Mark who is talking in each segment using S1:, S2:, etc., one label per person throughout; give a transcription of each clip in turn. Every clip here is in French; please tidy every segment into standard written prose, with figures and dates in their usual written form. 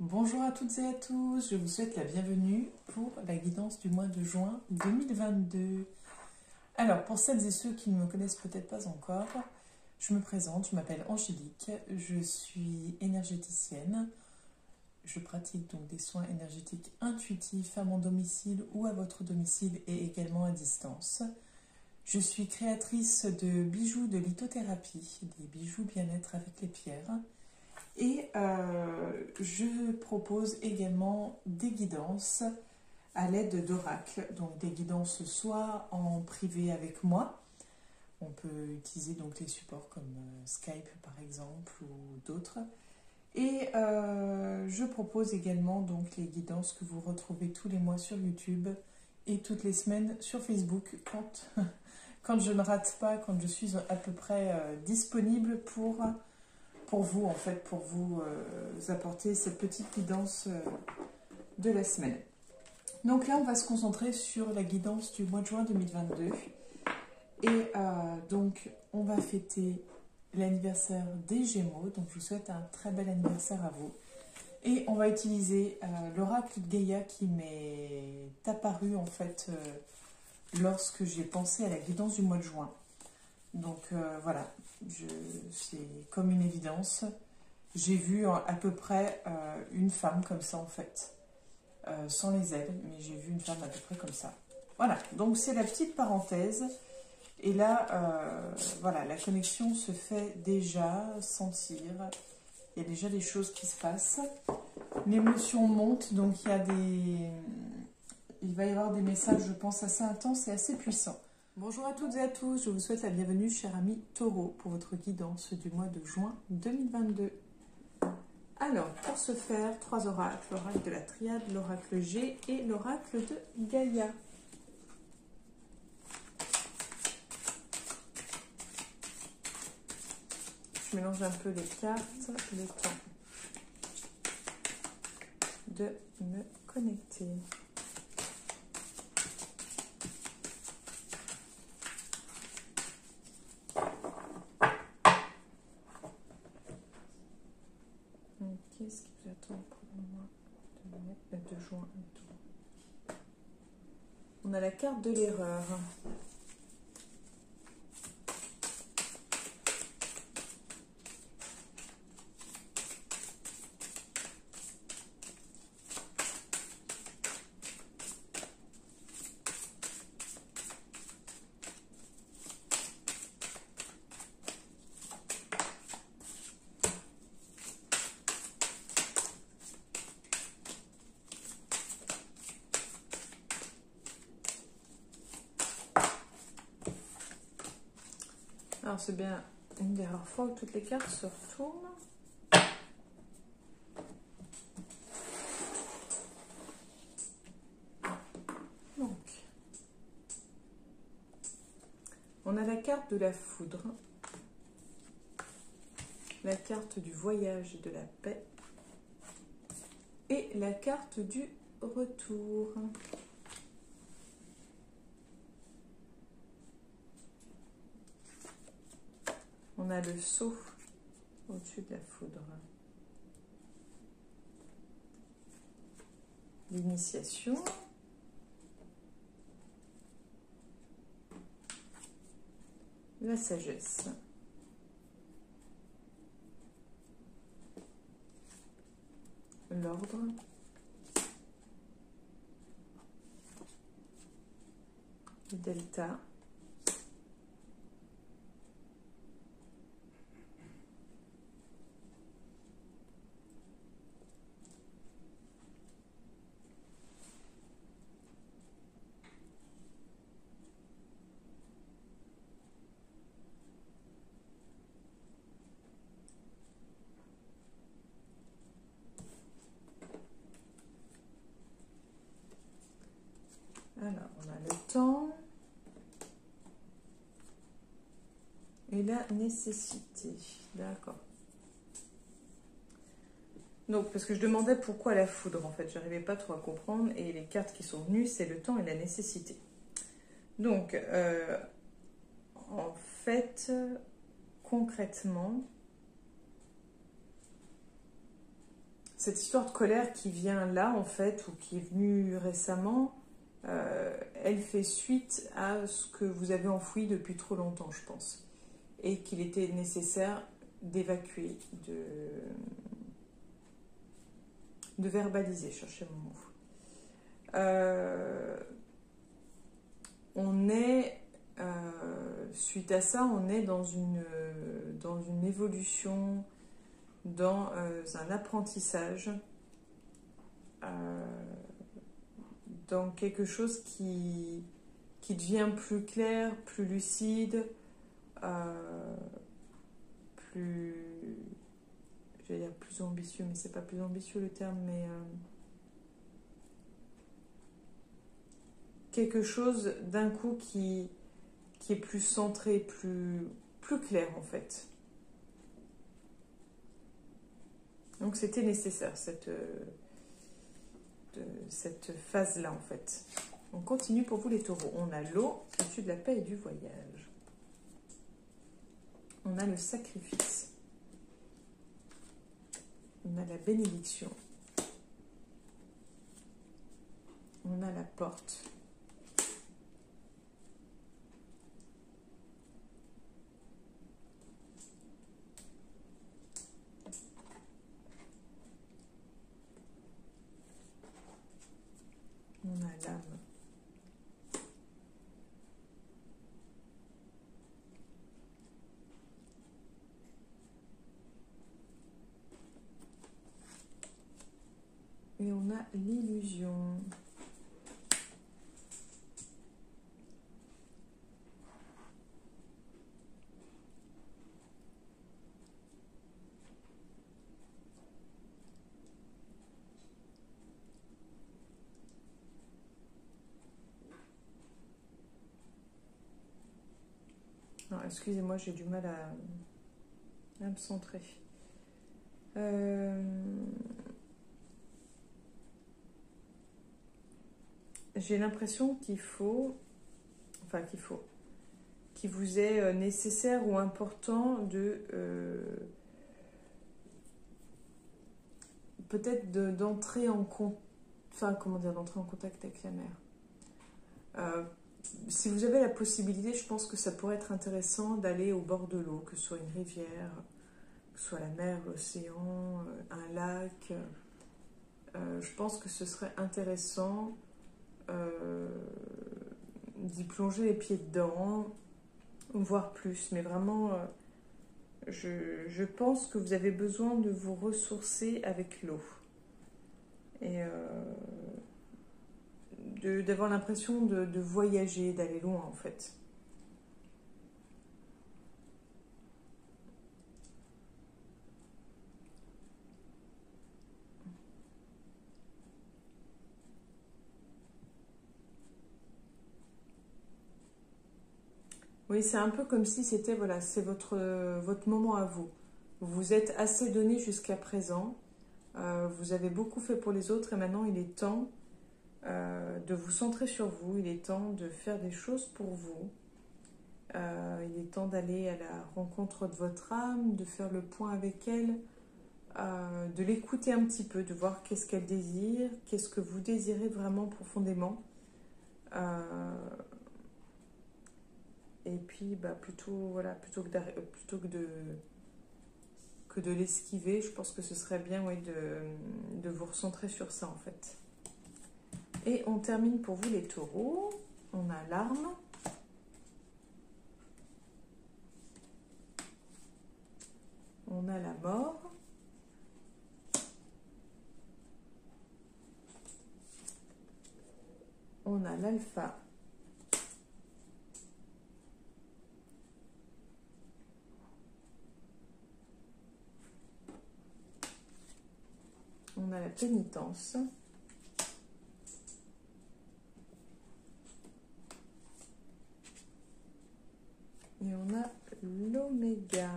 S1: Bonjour à toutes et à tous, je vous souhaite la bienvenue pour la guidance du mois de juin 2022. Alors, pour celles et ceux qui ne me connaissent peut-être pas encore, je me présente, je m'appelle Angélique, je suis énergéticienne. Je pratique donc des soins énergétiques intuitifs à mon domicile ou à votre domicile et également à distance. Je suis créatrice de bijoux de lithothérapie, des bijoux bien-être avec les pierres. Et je propose également des guidances à l'aide d'oracles, donc des guidances soit en privé avec moi, on peut utiliser donc les supports comme Skype par exemple ou d'autres, et je propose également donc les guidances que vous retrouvez tous les mois sur YouTube et toutes les semaines sur Facebook quand je ne rate pas, quand je suis à peu près disponible pour vous, en fait, pour vous apporter cette petite guidance de la semaine. Donc là, on va se concentrer sur la guidance du mois de juin 2022. Et donc, on va fêter l'anniversaire des Gémeaux. Donc, je vous souhaite un très bel anniversaire à vous. Et on va utiliser l'oracle de Gaïa qui m'est apparu, en fait, lorsque j'ai pensé à la guidance du mois de juin. Donc voilà, c'est comme une évidence. J'ai vu à peu près une femme comme ça en fait, sans les ailes, mais j'ai vu une femme à peu près comme ça. Voilà, donc c'est la petite parenthèse. Et là, voilà, la connexion se fait déjà sentir. Il y a déjà des choses qui se passent. L'émotion monte, donc il va y avoir des messages, je pense, assez intenses et assez puissants. Bonjour à toutes et à tous, je vous souhaite la bienvenue, chers amis Taureau, pour votre guidance du mois de juin 2022. Alors, pour ce faire, 3 oracles, l'oracle de la triade, l'oracle G et l'oracle de Gaïa. Je mélange un peu les cartes, le temps de me connecter. Qu'est-ce qui vous attend pour le mois de juin? On a la carte de l'erreur. Alors c'est bien une des rares fois où toutes les cartes se retournent. Donc, on a la carte de la foudre, la carte du voyage et de la paix et la carte du retour. On a le sceau au-dessus de la foudre. L'initiation. La sagesse. L'ordre. Le delta. Alors, on a le temps et la nécessité. D'accord. Donc, parce que je demandais pourquoi la foudre, en fait. Je n'arrivais pas trop à comprendre. Et les cartes qui sont venues, c'est le temps et la nécessité. Donc, en fait, concrètement, cette histoire de colère qui vient là, en fait, ou qui est venue récemment, elle fait suite à ce que vous avez enfoui depuis trop longtemps, je pense. Et qu'il était nécessaire d'évacuer, de verbaliser, cherchez mon mot. Suite à ça, on est dans une évolution, dans un apprentissage, dans quelque chose qui devient plus clair, plus lucide, plus, j'allais dire plus ambitieux, mais c'est pas plus ambitieux le terme, mais quelque chose d'un coup qui est plus centré, plus clair en fait. Donc c'était nécessaire cette phase-là en fait. On continue pour vous les taureaux. On a l'eau au-dessus de la paix et du voyage. On a le sacrifice. On a la bénédiction. On a la porte. On a l'âme. Et on a l'illusion. Excusez-moi, j'ai du mal à me centrer. J'ai l'impression qu'il vous est nécessaire ou important de peut-être d'entrer en contact avec la mer. Si vous avez la possibilité, je pense que ça pourrait être intéressant d'aller au bord de l'eau, que ce soit une rivière, que ce soit la mer, l'océan, un lac. Je pense que ce serait intéressant d'y plonger les pieds dedans, voire plus. Mais vraiment, je pense que vous avez besoin de vous ressourcer avec l'eau. Et d'avoir l'impression de voyager, d'aller loin en fait. Oui, c'est un peu comme si c'était, voilà, c'est votre moment à vous. Vous vous êtes assez donné jusqu'à présent. Vous avez beaucoup fait pour les autres et maintenant il est temps de vous centrer sur vous. Il est temps de faire des choses pour vous. Il est temps d'aller à la rencontre de votre âme, de faire le point avec elle, de l'écouter un petit peu, de voir qu'est-ce qu'elle désire, qu'est-ce que vous désirez vraiment profondément. Et puis, plutôt que de l'esquiver, je pense que ce serait bien, oui, de vous recentrer sur ça en fait. Et on termine pour vous les taureaux. On a l'arme. On a la mort. On a l'alpha. On a la pénitence. Et on a l'oméga.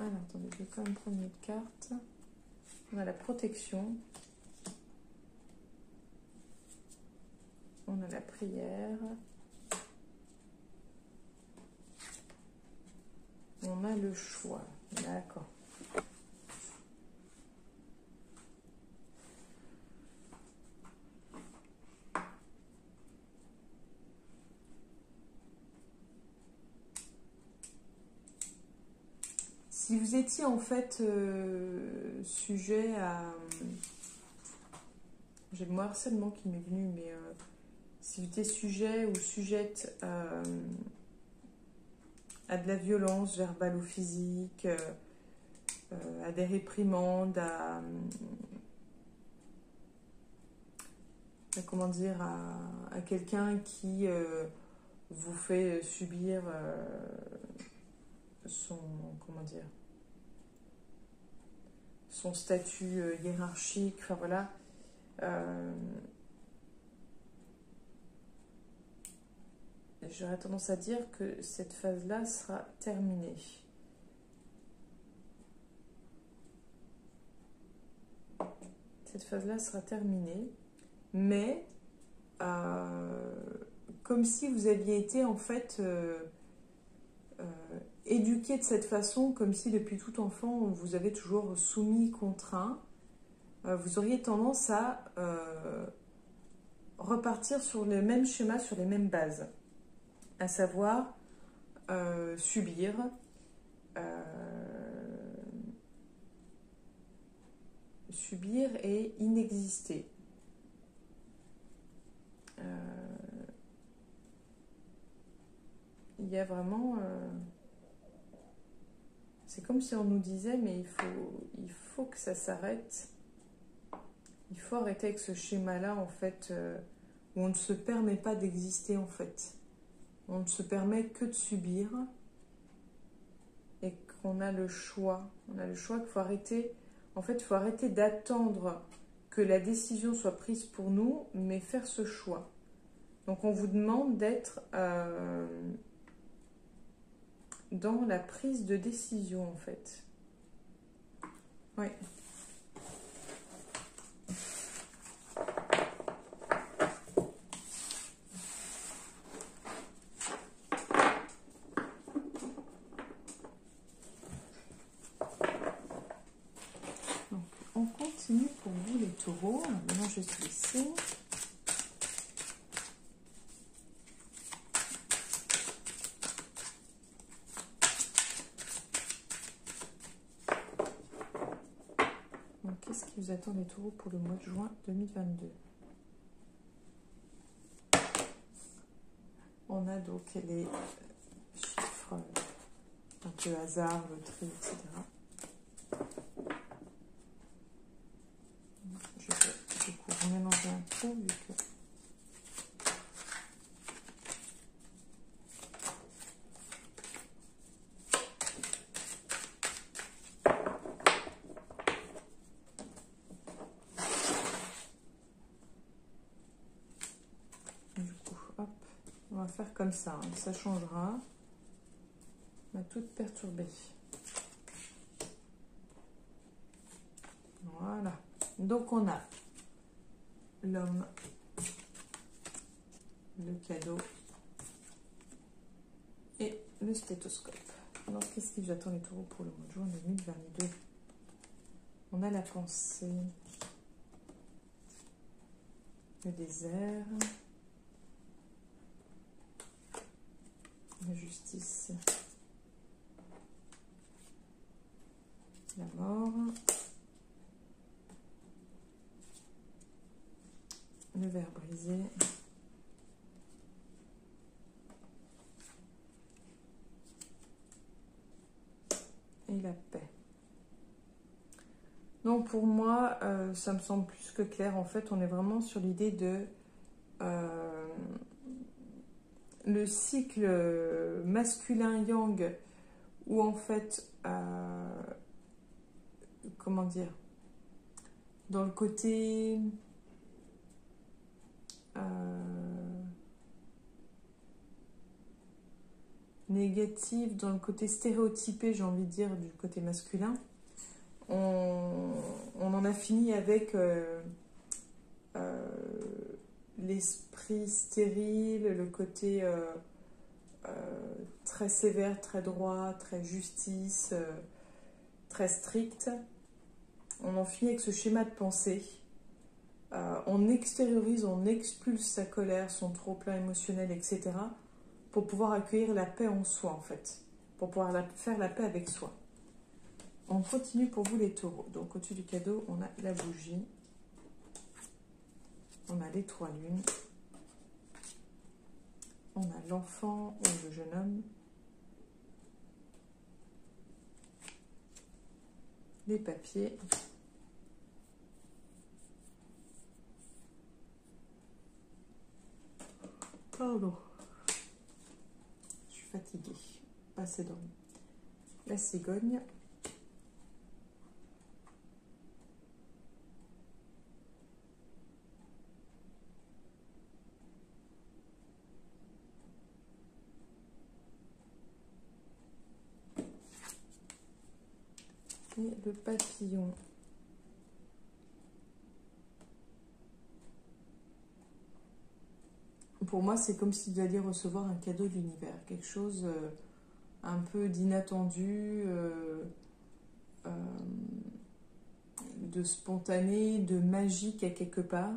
S1: Alors, attendez, je vais quand même prendre une autre carte. On a la protection. la prière. On a le choix. D'accord. Si vous étiez en fait sujet à... J'ai le mot harcèlement qui m'est venu, mais si vous étiez sujet ou sujette à de la violence verbale ou physique, à des réprimandes, comment dire, à quelqu'un qui vous fait subir comment dire, son statut hiérarchique, enfin voilà. J'aurais tendance à dire que cette phase-là sera terminée. Cette phase-là sera terminée, mais comme si vous aviez été en fait éduqué de cette façon, comme si depuis tout enfant on vous avait toujours soumis, contraint, vous auriez tendance à repartir sur le même schéma, sur les mêmes bases, à savoir subir, subir et inexister. Il y a vraiment... c'est comme si on nous disait, mais il faut que ça s'arrête. Il faut arrêter avec ce schéma-là, en fait, où on ne se permet pas d'exister, en fait. On ne se permet que de subir et qu'on a le choix. On a le choix qu'il faut arrêter. En fait, il faut arrêter d'attendre que la décision soit prise pour nous, mais faire ce choix. Donc, on vous demande d'être dans la prise de décision, en fait. Oui. Donc, on continue pour vous, les taureaux. Maintenant, je suis ici. Qu'est-ce qui vous attend les taureaux pour le mois de juin 2022? On a donc les chiffres un peu hasard, loterie, etc. Je vais du coup mélanger un peu vu que... On va faire comme ça, hein. Ça changera. On va tout perturber. Voilà. Donc on a l'homme, le cadeau et le stéthoscope. Alors qu'est-ce qui vous attend les taureaux pour le mois de juin 2022? On a la pensée, le désert, la justice, la mort, le verre brisé, et la paix. Donc pour moi, ça me semble plus que clair. En fait, on est vraiment sur l'idée de le cycle masculin-yang, où en fait, comment dire, dans le côté négatif, dans le côté stéréotypé, j'ai envie de dire, du côté masculin, on en a fini avec l'esprit stérile, le côté très sévère, très droit, très justice, très strict. On en finit avec ce schéma de pensée. On extériorise, on expulse sa colère, son trop-plein émotionnel, etc. pour pouvoir accueillir la paix en soi, en fait. Pour pouvoir faire la paix avec soi. On continue pour vous les taureaux. Donc au-dessus du cadeau, on a la bougie. On a les 3 lunes. On a l'enfant ou le jeune homme. Les papiers. Pardon. Je suis fatiguée. Pas assez dormi. La cigogne. Et le papillon. Pour moi, c'est comme si vous alliez recevoir un cadeau de l'univers, quelque chose un peu d'inattendu, de spontané, de magique à quelque part.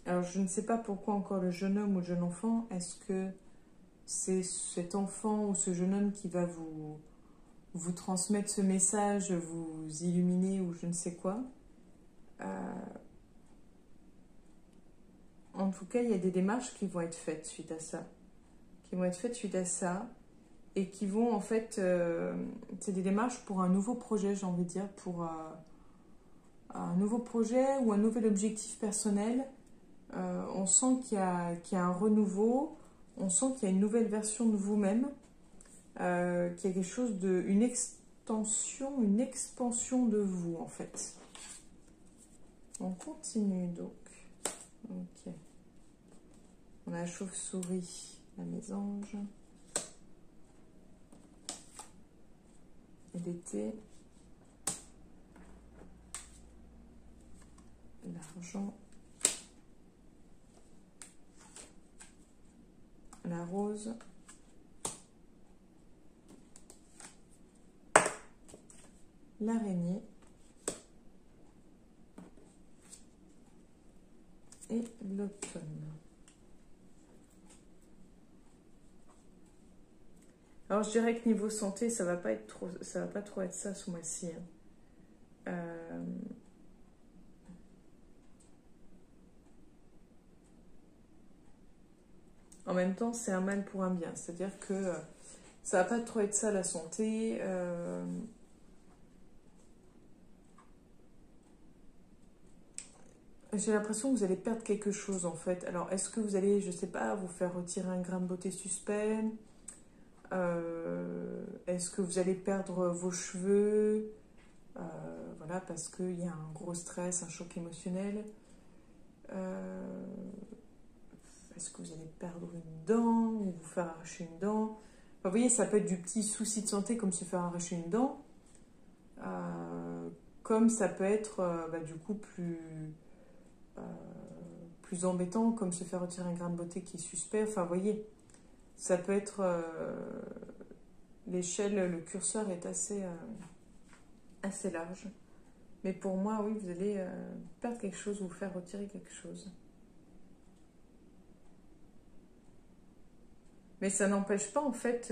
S1: Alors, je ne sais pas pourquoi encore le jeune homme ou le jeune enfant. Est-ce que c'est cet enfant ou ce jeune homme qui va vous transmettre ce message, vous illuminer ou je ne sais quoi. En tout cas, il y a des démarches qui vont être faites suite à ça. Et qui vont en fait... c'est des démarches pour un nouveau projet, j'ai envie de dire, pour un nouveau projet ou un nouvel objectif personnel. On sent qu'il y a un renouveau, on sent qu'il y a une nouvelle version de vous-même, qu'il y a quelque chose une extension, une expansion de vous en fait. On continue donc. Ok. On a la chauve-souris, la mésange. Et l'été. L'argent. La rose. L'araignée. Et l'automne. Alors je dirais que niveau santé, ça va pas trop être ça ce mois-ci. En même temps, c'est un mal pour un bien. C'est-à-dire que ça va pas trop être ça la santé. J'ai l'impression que vous allez perdre quelque chose en fait. Alors est-ce que vous allez, je sais pas, vous faire retirer un grain de beauté suspect? Est-ce que vous allez perdre vos cheveux? Voilà, parce qu'il y a un gros stress, un choc émotionnel. Est-ce que vous allez perdre une dent ou vous faire arracher une dent? Enfin, vous voyez, ça peut être du petit souci de santé comme se faire arracher une dent. Comme ça peut être du coup plus embêtant comme se faire retirer un grain de beauté qui est suspect. Enfin, vous voyez, ça peut être... l'échelle, le curseur est assez large. Mais pour moi, oui, vous allez perdre quelque chose ou vous faire retirer quelque chose. Mais ça n'empêche pas, en fait,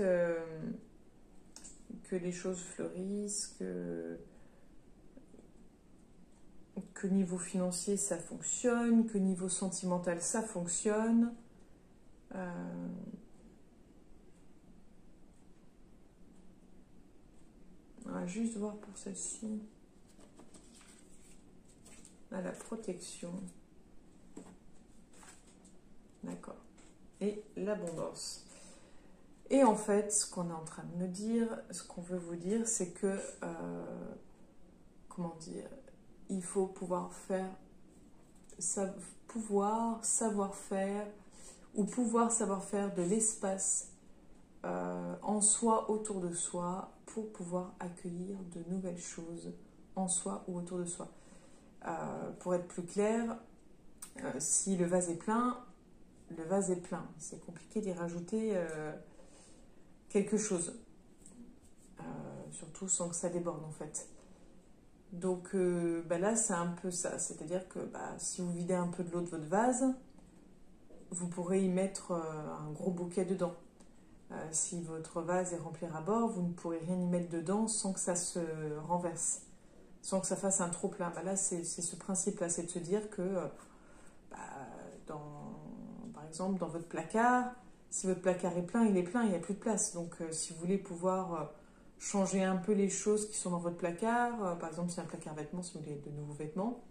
S1: que les choses fleurissent, que niveau financier, ça fonctionne, que niveau sentimental, ça fonctionne. On va juste voir pour celle-ci. À la protection. D'accord. Et l'abondance. Et en fait, ce qu'on est en train de me dire, ce qu'on veut vous dire, c'est que, comment dire, il faut pouvoir faire, savoir faire de l'espace en soi, autour de soi, pour pouvoir accueillir de nouvelles choses en soi ou autour de soi. Pour être plus clair, Si le vase est plein, le vase est plein. C'est compliqué d'y rajouter quelque chose. Surtout sans que ça déborde en fait. Donc là, c'est un peu ça. C'est-à-dire que si vous videz un peu de l'eau de votre vase, vous pourrez y mettre un gros bouquet dedans. Si votre vase est rempli à bord, vous ne pourrez rien y mettre dedans sans que ça se renverse, sans que ça fasse un trop plein. Là, c'est ce principe-là, c'est de se dire que, par exemple, dans votre placard, si votre placard est plein, il est plein, il n'y a plus de place. Donc, si vous voulez pouvoir changer un peu les choses qui sont dans votre placard, par exemple, si c'est un placard vêtements, si vous voulez de nouveaux vêtements,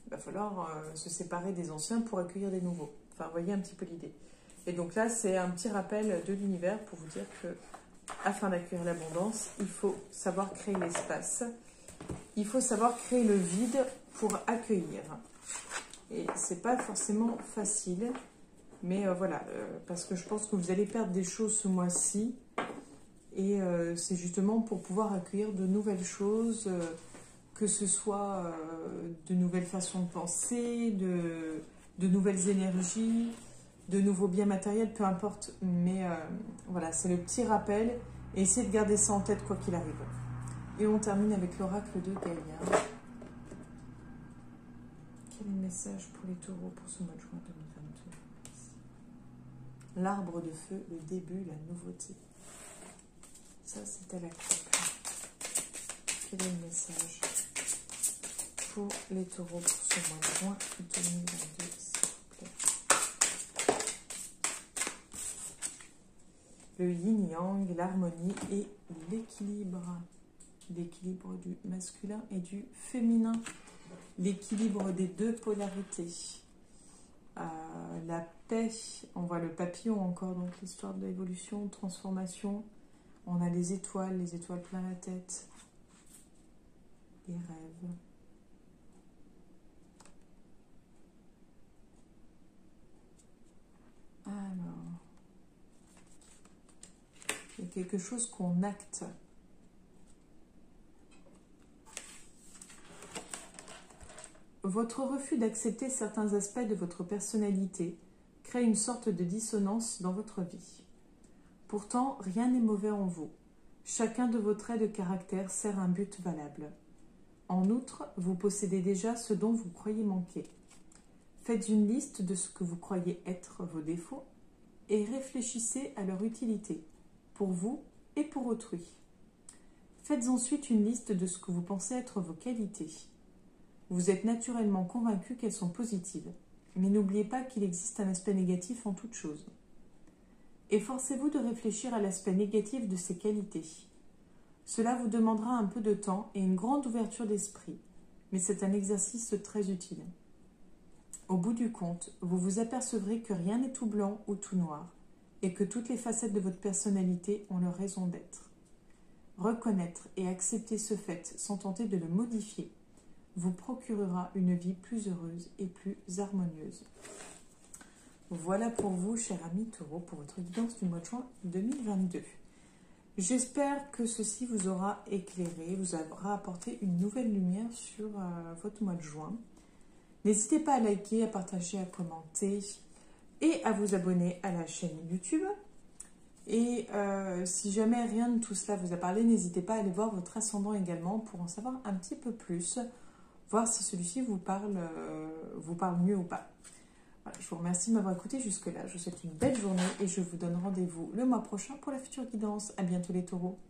S1: il va falloir se séparer des anciens pour accueillir des nouveaux. Enfin, vous voyez un petit peu l'idée. Et donc là, c'est un petit rappel de l'univers pour vous dire que, afin d'accueillir l'abondance, il faut savoir créer l'espace. Il faut savoir créer le vide pour accueillir. Et c'est pas forcément facile, mais voilà, parce que je pense que vous allez perdre des choses ce mois-ci. Et c'est justement pour pouvoir accueillir de nouvelles choses, que ce soit de nouvelles façons de penser, de nouvelles énergies, de nouveaux biens matériels, peu importe. Mais voilà, c'est le petit rappel. Et essayez de garder ça en tête quoi qu'il arrive. Et on termine avec l'oracle de Gaïa. Quel est le message pour les taureaux pour ce mois de juin 2022? L'arbre de feu, le début, la nouveauté. Ça, c'était la coupe. Quel est le message pour les taureaux pour ce mois de juin 2022, s'il vous plaît? Le yin-yang, l'harmonie et l'équilibre. L'équilibre du masculin et du féminin. L'équilibre des deux polarités. La paix, on voit le papillon encore, donc l'histoire de l'évolution, transformation. On a les étoiles plein la tête. Les rêves. Alors, il y a quelque chose qu'on acte. Votre refus d'accepter certains aspects de votre personnalité crée une sorte de dissonance dans votre vie. Pourtant, rien n'est mauvais en vous. Chacun de vos traits de caractère sert un but valable. En outre, vous possédez déjà ce dont vous croyez manquer. Faites une liste de ce que vous croyez être vos défauts et réfléchissez à leur utilité, pour vous et pour autrui. Faites ensuite une liste de ce que vous pensez être vos qualités. Vous êtes naturellement convaincu qu'elles sont positives, mais n'oubliez pas qu'il existe un aspect négatif en toute chose. Efforcez-vous de réfléchir à l'aspect négatif de ces qualités. Cela vous demandera un peu de temps et une grande ouverture d'esprit, mais c'est un exercice très utile. Au bout du compte, vous vous apercevrez que rien n'est tout blanc ou tout noir, et que toutes les facettes de votre personnalité ont leur raison d'être. Reconnaître et accepter ce fait sans tenter de le modifier vous procurera une vie plus heureuse et plus harmonieuse. Voilà pour vous, chers amis taureaux, pour votre guidance du mois de juin 2022. J'espère que ceci vous aura éclairé, vous aura apporté une nouvelle lumière sur votre mois de juin. N'hésitez pas à liker, à partager, à commenter et à vous abonner à la chaîne YouTube. Et si jamais rien de tout cela vous a parlé, n'hésitez pas à aller voir votre ascendant également pour en savoir un petit peu plus, voir si celui-ci vous parle mieux ou pas. Voilà, je vous remercie de m'avoir écouté jusque-là. Je vous souhaite une belle journée et je vous donne rendez-vous le mois prochain pour la future guidance. À bientôt les taureaux.